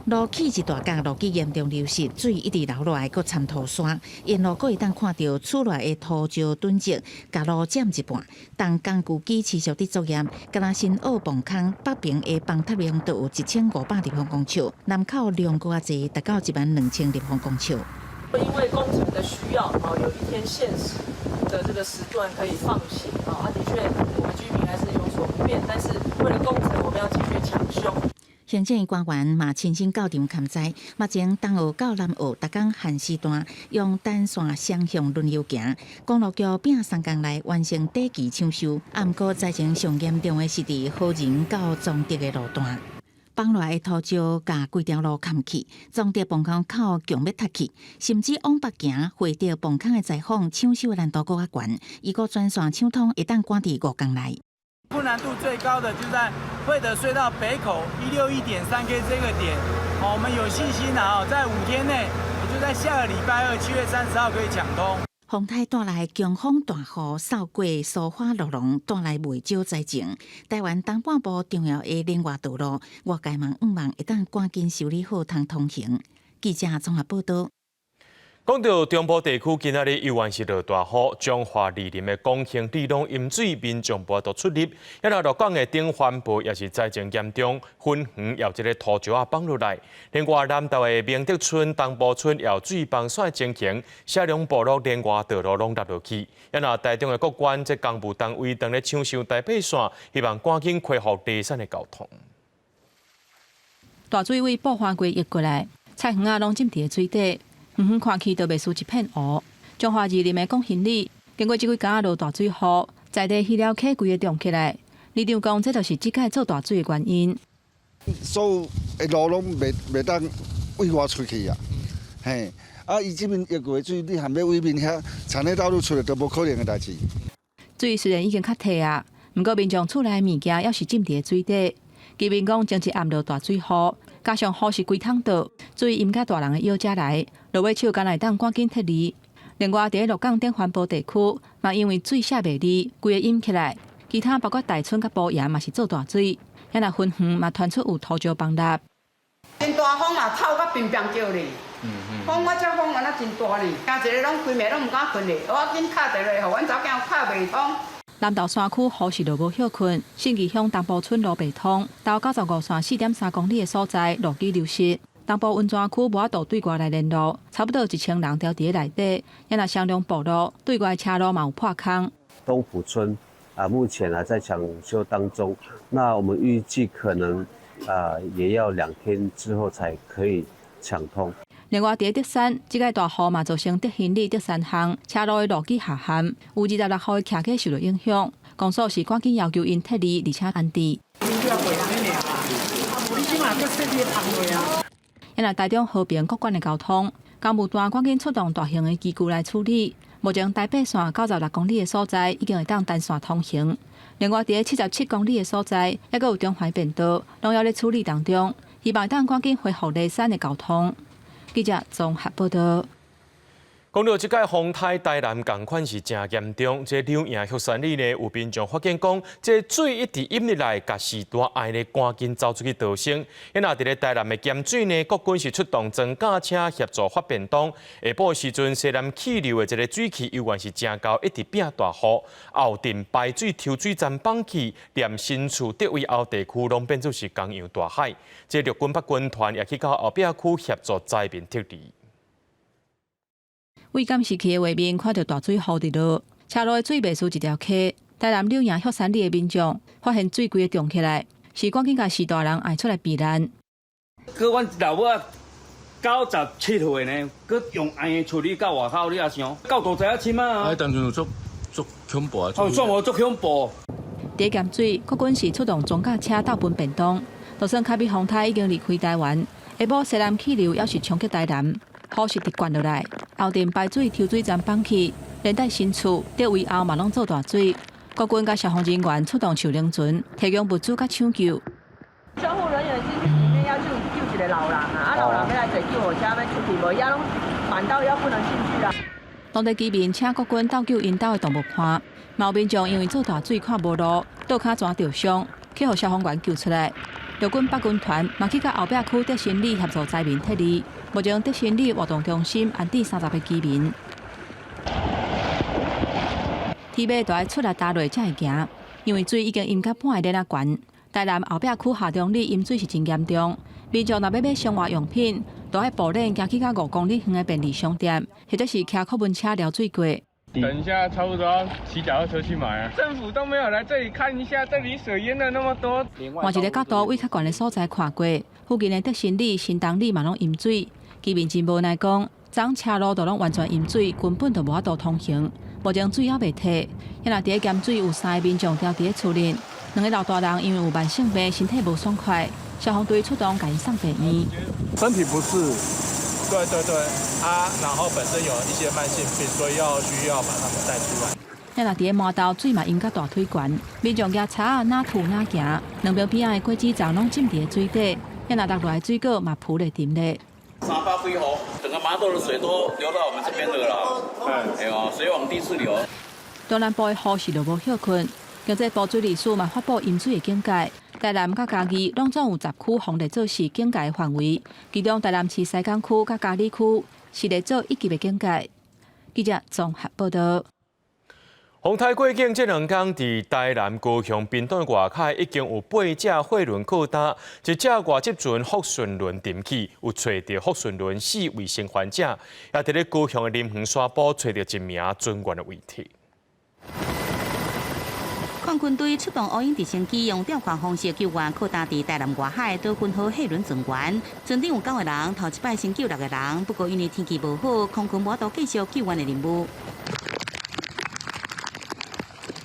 路起一大角，路基严重流失，水一直流落来，搁掺土沙。沿路阁会当看到厝内的土石囤积，甲路占一半。当工具机持续伫作业，敢若新澳崩坑北边的崩塌量就有1500立方公尺，南口量搁较侪，达到12000立方公尺。因为工程的需要，有一天限时的这个时段可以放行，的确我们居民还是有所不便，但是为了工程，我们要继续抢修。行政官员嘛亲身到场勘灾，目前东澳到南澳，逐工限时段用单线双向轮流行。公路局拼3工内完成短期抢修，毋过灾情上严重的是伫好仁到崇德的路段，崩落的土石甲规条路砍去，崇德崩坑口强要塌去，甚至往北行回到崩坑的采访抢修的难度更较悬，伊个全线抢通会当赶伫5工内。困难度最高的就在惠德隧道北口161.3K 这个点，我们有信心在5天内，也就在下个礼拜2，7月30号可以抢通。风台带来强风大雨，扫过苏花路龙，带来袂少灾情。台湾东半部重要的连外道路，外界望会当赶紧修理好，通行。记者综合报道。讲到中部地区今仔日又然是落大雨，彰化二林的公兴地拢淹水，民众无都出入。一来鹿港的顶环部也是灾情严重，粉园有一个土石崩落来。另外南投的明德村、东部村也水崩线情形，社龙部落连外道路拢落落去。一来台中的各县这公务单位当咧抢修台北线，希望赶紧恢复离散的交通。大水位爆发过溢过来，菜园啊拢浸伫水底。远远看去，都袂输一片乌。彰化二林的讲行李，经过即几工落大水后，在地溪了溪规个涨起来。李长讲，这就是即届做大水的原因。所有的路拢袂当往外出去啊，嘿，伊这边溢过水，你含要往面遐田内道路出来，都无可能的代志。水虽然已经较退啊，不过民众厝内物件还是浸伫水底。居民讲，前一暗落大水雨，加上雨势规通倒，水淹甲大人的腰遮来，落尾手敢来当赶紧撤离。另外，伫鹿港顶环保地区，嘛因为水下袂离，规个淹起来。其他包括大村甲埔盐嘛是做大水，遐那分园嘛传出有土石崩塌。真大风嘛，透到乒乒叫哩。风我这风原来真大哩，今一日拢规暝拢唔敢困哩，我紧敲电话，互阮查囝敲袂通。南投山区雨势就无歇困，信义乡东部村路北通，到95线4.3公里的所在路基流失。东部温泉区无法度对外来联络，差不多1000人调伫内底。也那相中部路对外车路嘛有破坑。东埔村目前还在抢修当中，那我们预计可能也要2天之后才可以抢通。另外，伫德山，即个大雨嘛造成德行李德山巷车路的路基下陷，有26号的骑客受到影响。公所是赶紧要求因撤离，而且安置。因来台中和平各管的交通，公务单赶紧出动大型的机具来处理。目前台北线96公里的所在已经会当单线通行。另外，伫77公里的所在，还佫有中环便道，拢要咧处理当中，希望当赶紧恢复离散的交通。记者综合报道。讲到即届风台台南共款是真严重，这柳营玉山里呢有民众发现讲，这水一直淹入来，甲时大爱呢赶紧走出去逃生。因那伫咧台南的咸水呢，国军是出动装甲车协助发便当。下晡时阵，西南气流的这个水汽又原是真高，一直变大雨。后镇排水抽水站放弃，连新厝德威后地区拢变做是同样大海。这陆军北军团也去到后壁区协助灾民撤离。为监视器的画面看到大水雨伫落，车路的水袂输一条溪。台南柳营玉山里的民众发现水规个涨起来，是赶紧甲时大人爱出来避难。佮阮老母97岁呢，佮用安尼处理到外口，你也想到大仔深啊！当阵有足恐怖啊！算无足恐怖。伫咸水，国军是出动装甲车倒分便当。就算卡比风台已经离开台湾，下晡西南气流也是冲击台南，雨势直灌落来，后镇排水抽水站放弃，连带新厝在围后嘛拢做大水。国军甲消防人员出动手灵船，提供物资甲抢救。消防人员进去里面要救一个老人啊，老人要来坐救护车要出去，无要拢满到要不能进去啦。当地居民请国军斗救因兜的动物伴，毛民众因为做大水看无路，倒脚抓着伤，去互消防员救出来。陆军八军团嘛去甲后壁区德心里协助灾民撤离，目前德心里活动中心安置30个居民。天马都要出来打雷才会行，因为水已经淹到半个脸悬。台南后壁区下中里淹水是真严重，民众若要买生活用品，都要步练行去到5公里远的便利商店，或者是骑客运车撩水过。等一下，差不多要骑脚踏车去买啊！政府都没有来这里看一下，这里水淹了那么多。换一个角度，为较悬的所在看过，附近的德心里、新东里嘛拢淹水，居民真无奈讲，昨车路都拢完全淹水，根本就无法度通行。目前水还未退，也若伫咧咸水有3个民众调伫咧厝内，2个老大人因为有慢性病，身体无爽快，消防队出动，甲伊送病院。身体不适，对然后本身有一些慢性病，所以需要把他们带出来。也若伫咧麻豆水嘛淹到大腿悬，民众举叉啊哪吐哪行，2边边仔的果子站拢浸伫咧水底，也若落来水果嘛浮咧沉咧。300几户，整个麻豆的水都流到我们这边了啦。哎呦，水往地处流。中南部的雨势就无休困，经济部水利署嘛发布淹水的警戒，台南甲嘉义拢总有10区防烈做是警戒的范围，其中台南市西港区甲嘉义区是烈做1级的警戒。记者综合报道。洪台过境这2天，伫台南、高雄、屏东外海已经有8只货轮靠搭，一只外籍船福顺轮沉去，有找到福顺轮4位生还者，也伫咧高雄的林园沙埔找到1名船员的遗体。抗军队出动乌鹰直升机，用吊挂方式救援靠搭伫台南外海岛军号货轮船员，船顶有9个人，头一摆先救6个人，不过因为天气无好，空军无法度继续救援的任务。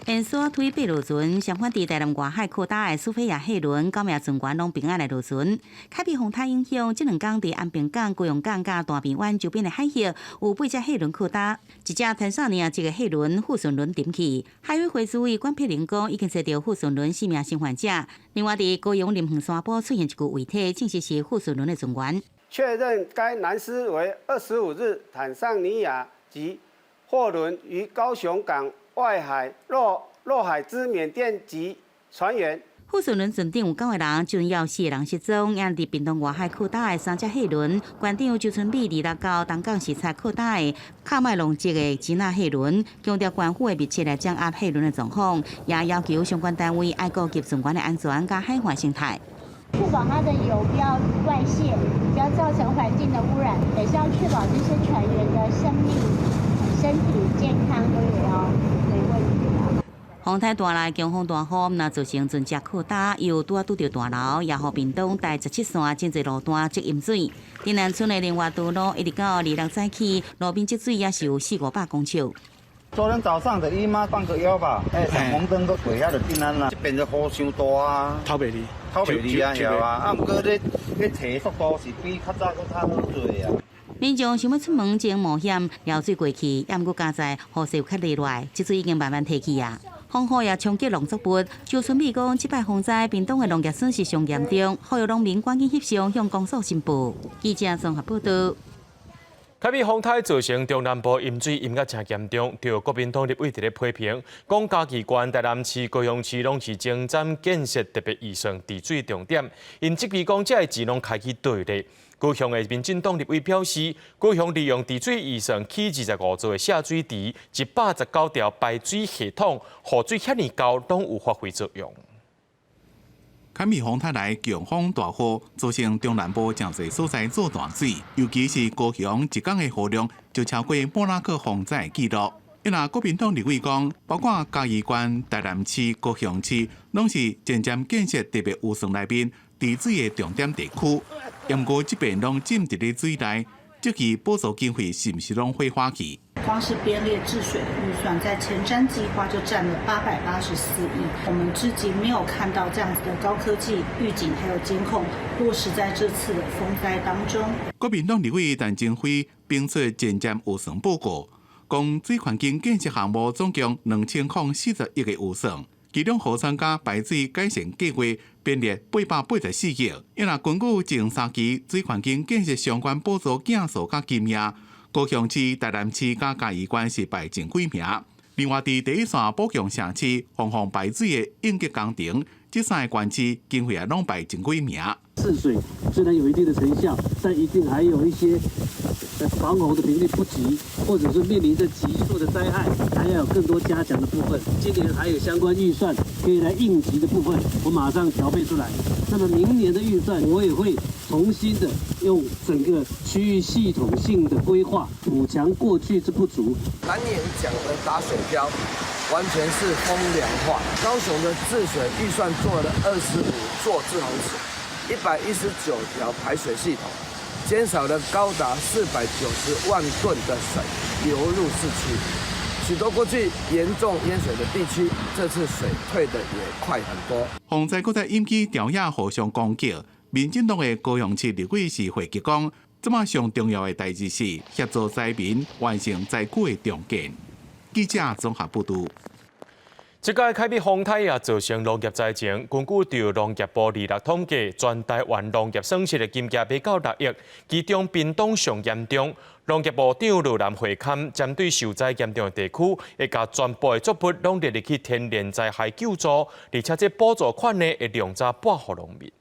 沿沙推八路船，相反伫台南外海靠搭的苏菲亚货轮，9名船员拢平安来落船。凯比风台影响，这2天伫安平港、高雄港、甲大坪湾周边的海域有8只货轮靠搭，一只天煞呢一个货轮富顺轮沉去。海委会主委关佩玲讲，已经找到富顺轮4名生还者。另外，伫高雄林园沙埔出现一具遗体，证实是富顺轮的船员。确认该男尸为25日坦桑尼亚籍货轮于高雄港外海落海之缅甸籍船员。富顺轮船顶有9个人，船要4个人失踪，也伫屏东外海靠搭的3只货轮，舰长周春美26到东港视察靠搭的卡麦隆籍的吉娜货轮，强调官府会密切来掌握货轮的状况，也要求相关单位爱顾及船员的安全甲海环生态。确保它的油不要外泄，不要造成环境的污染，也是要确保这些船员的生命、身体健康都也要没问题的。洪台大来强风大雨，那造成船只靠搭，又拄到大楼，也互屏东台17线真侪路段积淹水。丁南村的另外道路一直到26早起，路边积水也是有400-500公尺。昨天早上的姨妈放个腰吧，闪红灯都过遐就平安啦。这边的雨伤大啊，透袂离啊，晓啊。不过咧查速度是比较早搁较好做啊。民众想要出门前冒险撩水过去，也毋过加在雨势有较厉害，积水已经慢慢退去啊。风雨也冲击农作物，周春美讲，即摆风灾，屏东的农业损失上严重，呼吁农民赶紧翕相向公所申报。记者综合报道。凯比风台造成中南部淹水淹甲真严重，着国民党立委伫咧批评，讲嘉义县、台南市、高雄市拢是前瞻建设特别预算治水重点，因质疑讲这钱拢开去倒咧。高雄的民进党立委表示，高雄利用治水预算起25座的下水池，119条排水系统，雨水遐尼高，拢有发挥作用。凯美风台来强风大雨，造成中南部真侪所在做大水，尤其是高雄一天的雨量就超过莫拉克风灾记录。因若国民党立委讲，包括嘉义县、台南市、高雄市，拢是前瞻建设特别预算内面治水的重点地区。不过这边拢浸伫咧水内，这期补助经费是毋是拢会花去？光是编列治水的预算，在前瞻计划就占了884亿。我们至今没有看到这样子的高科技预警还有监控落实在这次的风灾当中。国民党立委陈金辉并出前瞻预算报告，讲水环境建设项目总共2041亿个预算，其中可参加排水改善计划编列884亿。因若根据前3期水环境建设相关补助件数甲金额，高雄市、台南市甲嘉义县是排前几名。另外，伫第一线保强城市防洪排水的应急工程，这3个县市经费也拢排前几名。治水虽然有一定的成效，但一定还有一些防洪的频率不及，或者是面临着急速的灾害，还要有更多加强的部分。今年还有相关预算可以来应急的部分，我马上调配出来。那么明年的预算，我也会重新的用整个区域系统性的规划，补强过去之不足。南年讲的打水漂，完全是风凉话。高雄的治水预算做了25座滞洪池，119条排水系统，减少了高达490万吨的水流入市区。许多过去严重淹水的地区，这次水退得也快很多。洪灾搁在引起朝野互相攻击，民进党的高雄市立委是回击讲，即马上重要的代志是协助灾民完成灾区的重建。记者综合报道。这届凯比风台也造成农业灾情。根据着农业部2006统计，全台湾农业损失的金额达到6亿，其中屏东上严重。农业部长罗南会勘针对受灾严重的地区，会将全部的作物拢列入去天然灾害救助，而且这补助款呢会量早拨予农民。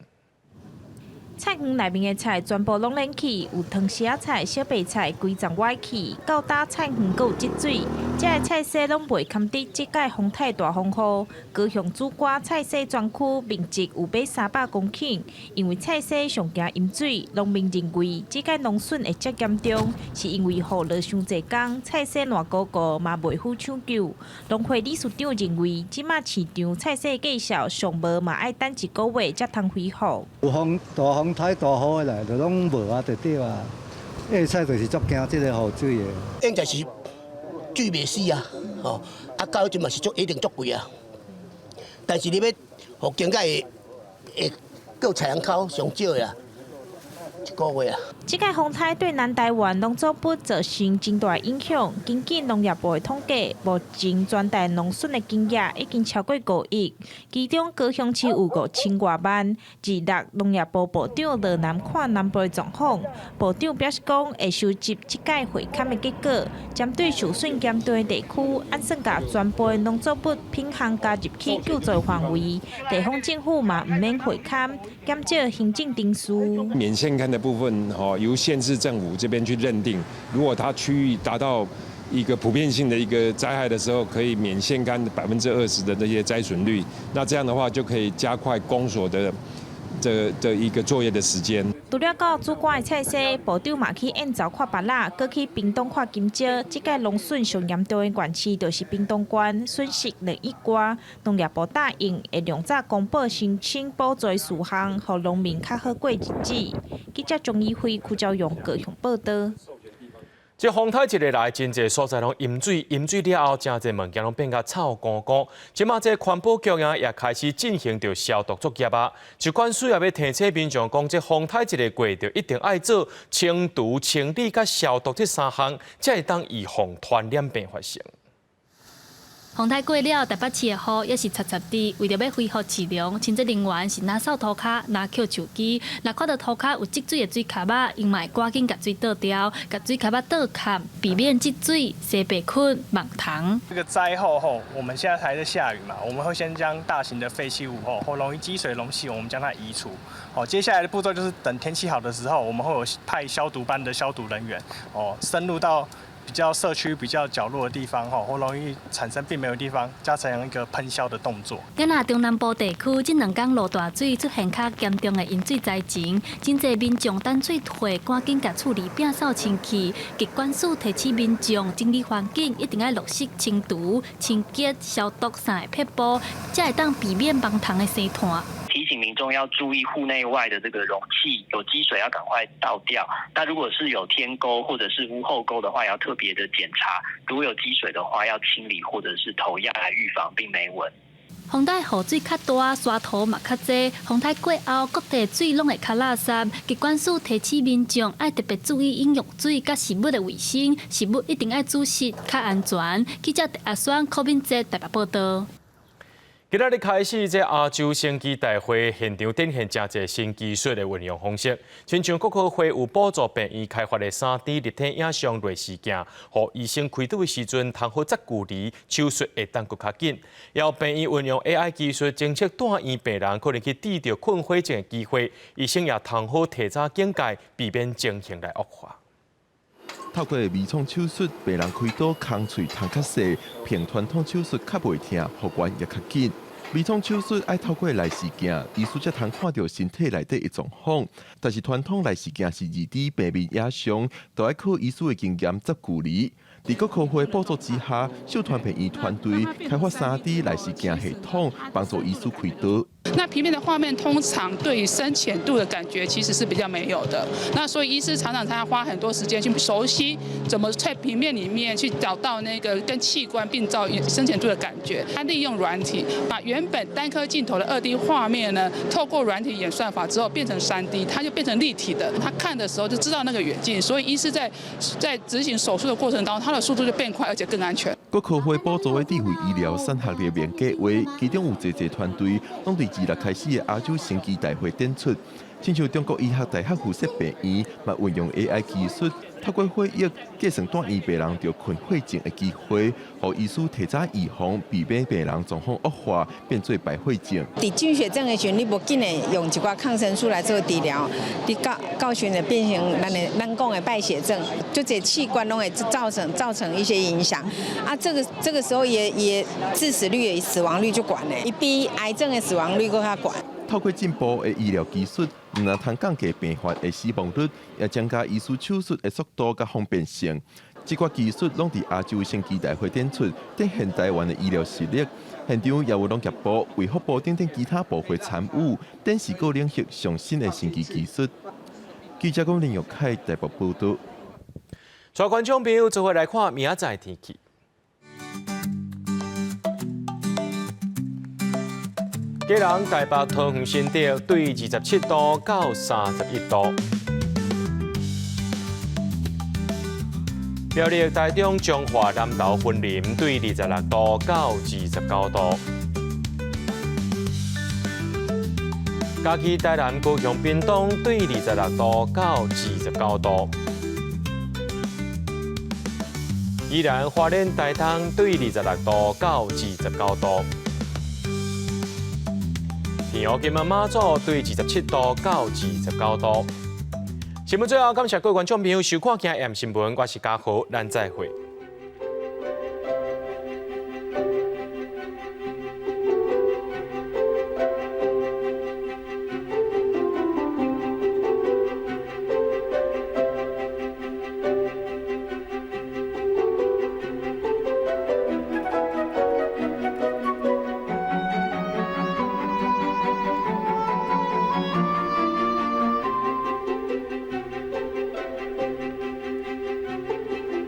菜园内面的菜全部拢冷去，有汤丝菜、小白菜规丛歪去，到搭菜园阁有积水，这个菜色拢袂堪得这届风台大风雨。高雄主瓜菜色专区面积有买300公顷，因为菜色上惊淹水，农民认为这届农损会遮严重，是因为雨落伤济工，菜色烂糊糊嘛袂赴抢救。农会理事长认为，即马市场菜色价数上无嘛爱等1个月才通恢复。有大风台大雨的来，就拢无啊，就对啊。叶菜就是足惊这个雨水的。应该是水袂死啊，吼，啊到即嘛是一定足贵啊。但是你要互经济会够采人口上少的啊，1个月啊。这届风台对南台湾农作物造成真大影响。根据农业部的统计，目前全台农损的金额已经超过5亿，其中高雄市有5000多万。26农业部部长罗南看南部的状况，部长表示讲会收集这届会勘的结果，针对受损严重的地区，按算甲全部的农作物品项加入去救助范围。地方政府嘛唔免会勘，减少行政定数。免现勘的部分，由县市政府这边去认定，如果它区域达到一个普遍性的一个灾害的时候，可以免现勘20%的那些灾损率，那这样的话就可以加快公所的一个作业的时间。除了到主管的菜色，部长嘛去燕巢看芭乐，搁去屏东看金蕉。这届农损上严重的县市就是屏东县，损失2亿多。农业部答应会量早公布申请补助事项，让农民较好过日子。记者钟义辉、邱昭勇高雄报道。这风台一日来，真侪所在拢淹水，淹水了后，真侪物件拢变甲臭干干。即马这环保局也开始进行着消毒作业啊。就管需要要提醒民众讲，这风台一日过着一定爱做清除、清理甲消毒这3项，才会当预防传染病发生。风台过了，台北市的雨也是擦擦滴。为着要恢复市容，清洁人员是拿扫涂骹、拿捡手机。若看到涂骹有积水的水卡仔，因嘛赶紧甲水倒掉，甲水卡仔倒卡，避免积水、洗白菌、网糖。这个灾后我们现在还在下雨嘛，我们会先将大型的废弃物或容易积水的容器，我们将它移除。接下来的步骤就是等天气好的时候，我们会有派消毒班的消毒人员深入到比较社区比较角落的地方或容易产生病媒的地方，加强一个喷消的动作。今仔中南部地区这2天落大水，出现较严重的淹水灾情，真侪民众等水退，赶紧甲处理摒扫清气。疾管署提醒民众整理环境，一定要落实清除、清洁、消毒3个撇步，才会当避免网虫的生团。提醒民众要注意户内外的这个容器有积水要赶快倒掉。那如果是有天沟或者是屋后沟的话，要特别的检查。如果有积水的话，要清理或者是投药来预防病媒蚊。风台雨水较大，沙土嘛较济。风台过后，各地水拢会较垃圾。疾管署提醒民众爱特别注意饮用水甲食物的卫生，食物一定要煮熟，较安全。记者阿选柯敏哲台北报道。今仔日开始，这亚洲生技大会现场展现真侪新技术的运用方式，亲像国科会有补助病院开发的3D 立体影像类视镜，互医生开刀的时阵通好抓距离，手术会当更较紧。也有病院运用 AI 技术侦测住院病人可能去治疗困火症的机会，医生也通好提早警戒，避免情形来恶化。透过微创手术，病人开刀空喙通较细，偏传统手术较袂疼，复原也较紧。微创手术爱透过内视镜，医师才通看到身体内底的状况。但是传统内视镜是2D 平面影像，都要靠医师的经验抓距离。在国科会补助之下，秀团培育团队开发3D 内视镜系统，帮助医师开刀。那平面的画面通常对于深浅度的感觉其实是比较没有的，那所以医师常常要花很多时间去熟悉怎么在平面里面去找到那个跟器官并造深浅度的感觉。他利用软体把原本单颗镜头的2D 画面呢，透过软体演算法之后变成3D， 它就变成立体的。他看的时候就知道那个远近，所以医师在执行手术的过程当中，他的速度就变快，而且更安全。国科会补助的智慧医疗产学联盟计划，其中有侪团队拢伫2月开始的亚洲生技大会展出，亲像中国医学大学附设病院，嘛运用 AI 技术，透过会议计算住院病人着困火症的机会，互医师提早预防，避免病人状况恶化，变做败血症。伫菌血症的时候，你无紧的用一寡抗生素来做治疗，你到时就变成咱讲的败血症，就这器官拢会造成一些影响。啊，这个时候也致死率、死亡率就悬嘞，伊比癌症的死亡率搁较悬。透过进步的医疗技术，唔但通降低病患的死亡率，也增加医师手术的速度甲方便性。这款技术拢伫亚洲生技大会展出，展现台湾的医疗实力。现场也有农业部、卫福部等其他部会参与，展示各领域上新的生技技术。记者讲林玉凯台北报道。全观众朋友做伙来看明仔载天气。基隆、台北、桃园、新竹对27度到31度。苗栗、台中、彰化、南投、云林对26度到29度。嘉义、台南、高雄、屏东对26度到29度。宜兰、花莲、台东对26度到29度。天后金门马祖对27度到29度。新闻最后，感谢各位观众朋友收看今日新闻，我是嘉豪，咱再会。